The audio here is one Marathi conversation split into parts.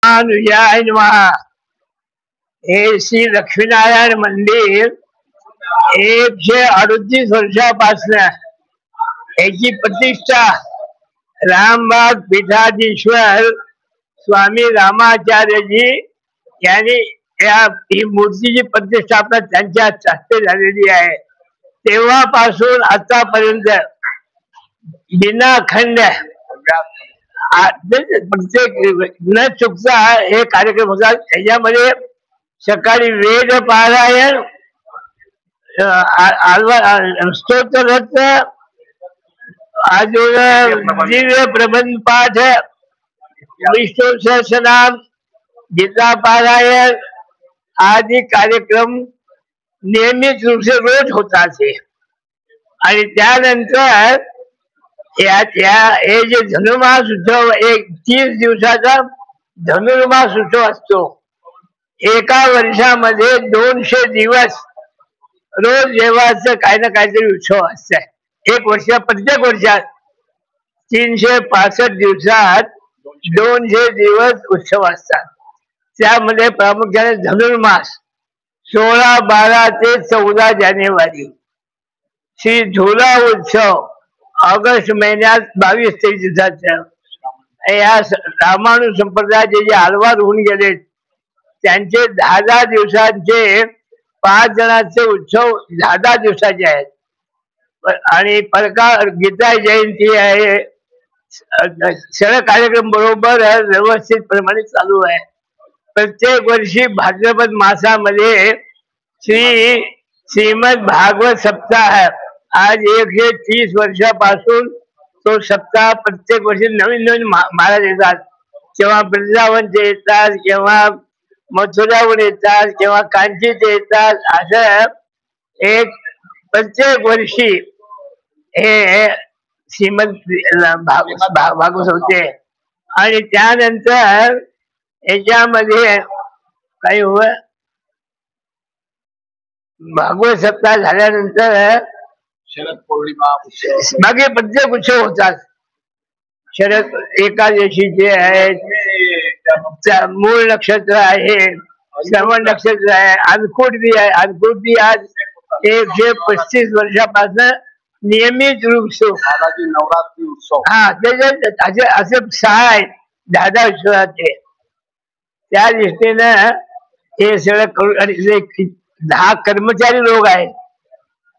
अनुजाय नमः। हे श्री लक्ष्मीनारायण मंदिर 138 वर्षापासून याची प्रतिष्ठा रामबाग पीठाधीश्वर स्वामी रामाचार्यजी यांनी ही मूर्तीची प्रतिष्ठापना त्यांच्या हस्ते झालेली आहे। तेव्हापासून आतापर्यंत बिना खंड प्रत्येक न चुकता हे कार्यक्रम होतात। त्याच्यामध्ये सकाळी वेद पारायण, स्तोत्र, अजून दिव्य प्रबंध पाठ, विष्णू सहस्रनाम, गीता पारायण आदि कार्यक्रम नियमित रूप से रोज होतात। आणि त्यानंतर हे जे धनुर्मास उत्सव 30 दिवसाचा धनुर्मास उत्सव असतो। एका वर्षामध्ये 200 दिवस रोज देवाचं काही ना काहीतरी उत्सव असत। एक वर्ष प्रत्येक वर्षात 365 दिवसात 200 दिवस उत्सव असतात। त्यामध्ये प्रामुख्याने धनुर्मास 16, 12 ते 14 जानेवारी, श्री झुला उत्सव ऑगस्ट महिन्यात 22-23 दिवसाचा। या रामानु संप्रदायाचे जे आलवार होऊन गेले त्यांचे 10 दिवसांचे 5 जणांचे उत्सव 10 दिवसाचे आहेत। आणि गीता जयंती आहे। सगळे कार्यक्रम बरोबर व्यवस्थित प्रमाणे चालू आहे। प्रत्येक वर्षी भाद्रपद मासामध्ये श्रीमद भागवत सप्ताह आज 130 वर्षापासून तो सप्ताह प्रत्येक वर्षी नवीन नवीन महाराज येतात। केव्हा वृंदावनचे येतात, केव्हा मथुराहून येतात, केव्हा कांचीचे येतात। असं एक प्रत्येक वर्षी हे श्रीमद भागवत होते। आणि त्यानंतर याच्यामध्ये काही भागवत सप्ताह झाल्यानंतर शरद पौर्णिमा मागे प्रत्येक उत्सव होतात। शरद एकादशीचे आहेत, मूळ नक्षत्र आहे, श्रवण नक्षत्र आहे, अन्नकूट बी आहे। अन्नकूट बी आज 135 वर्षापासून नियमित रूप से नवरात्री उत्सव त्याच्यात असे 6 आहेत 10 उत्सवाचे। त्या दृष्टीनं हे सगळं 10 कर्मचारी लोक आहेत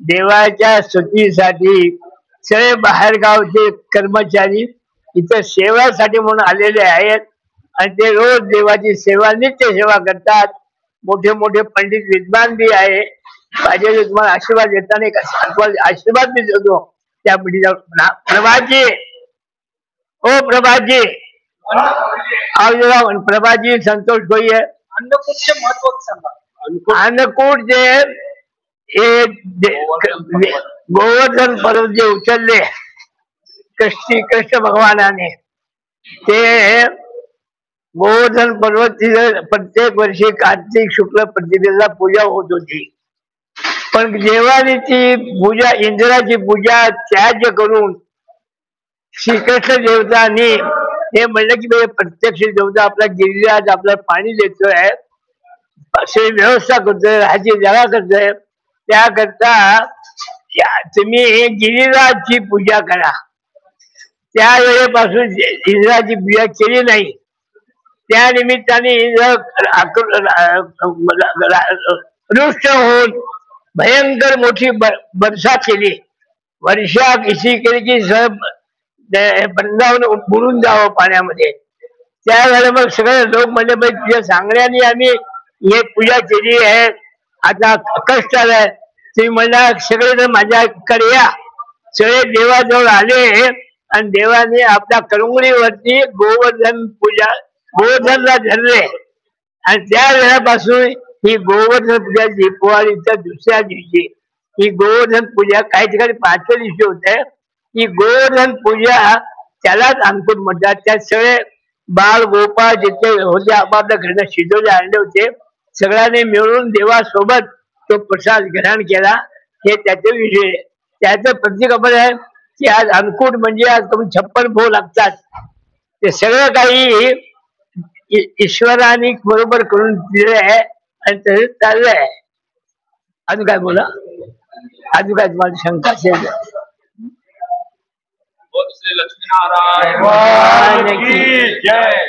देवाच्या स्तुतीसाठी। सगळे बाहेरगावचे कर्मचारी इथं सेवासाठी म्हणून आलेले आहेत आणि ते रोज देवाची सेवा, नित्य सेवा करतात। मोठे मोठे पंडित विद्वान बी आहे। पाहिजे तुम्हाला आशीर्वाद देताना आशीर्वाद बी देतो त्या पंडिता। प्रभाजी, ओ प्रभाजी, प्रभाजी संतोष भोई आहे। अन्नकूटचे महत्व सांगा। अन्नकूट जे गोवर्धन पर्वत जे उचलले कृष्ण भगवानाने, ते गोवर्धन पर्वत प्रत्येक वर्षी कार्तिक शुक्ल प्रतिभेला पूजा होत होती। पण जेव्हा ती पूजा, इंद्राची पूजा त्याज्य करून श्रीकृष्ण देवतांनी हे म्हणलं की प्रत्यक्ष देवता आपला गिरिराज आपल्याला पाणी देतोय, असे व्यवस्था करतोय, राहायची जागा करतोय। त्याकरता तुम्ही गिरिराजची पूजा करा। त्या वेळेपासून इंद्राची पूजा केली नाही। त्या निमित्ताने रुष्ट होऊन भयंकर मोठी वर्षा केली। वर्षा कशी केली की वृंदावन बुडून जावं पाण्यामध्ये। त्यावेळेला मग सगळे लोक म्हणजे तुझ्या सांगण्याने आम्ही हे पूजा केली आहे, आता कष्ट आलाय। तुम्ही म्हणला सगळेजण माझ्याकडे या। सगळे देवाजवळ आले आणि देवाने आपल्या करंगळीवरती गोवर्धनला धरले। आणि त्या वेळापासून ही गोवर्धन पूजा दीपावलीच्या दुसऱ्या दिवशी ही गोवर्धन पूजा काही ठिकाणी 5व्या दिवशी होते। ही गोवर्धन पूजा त्यालाच अन्नकूट म्हणतात। त्यात सगळे बाळ गोपाळ जिथे होते आपापल्या घरनं शिजवले आणले होते, सगळ्यांनी मिळून देवासोबत तो प्रसाद ग्रहण केला। हे त्याचे विषय। त्याचं प्रतीक आपण आहे की आज अन्नकूट म्हणजे आज 56 भोग लागतात। ते सगळं काही ईश्वराने बरोबर करून दिलंय आणि तसंच चाललंय. अजून काय बोला, अजून काय तुम्हाला शंका असेल तर? बोल श्री लक्ष्मीनारायण भगवान की जय.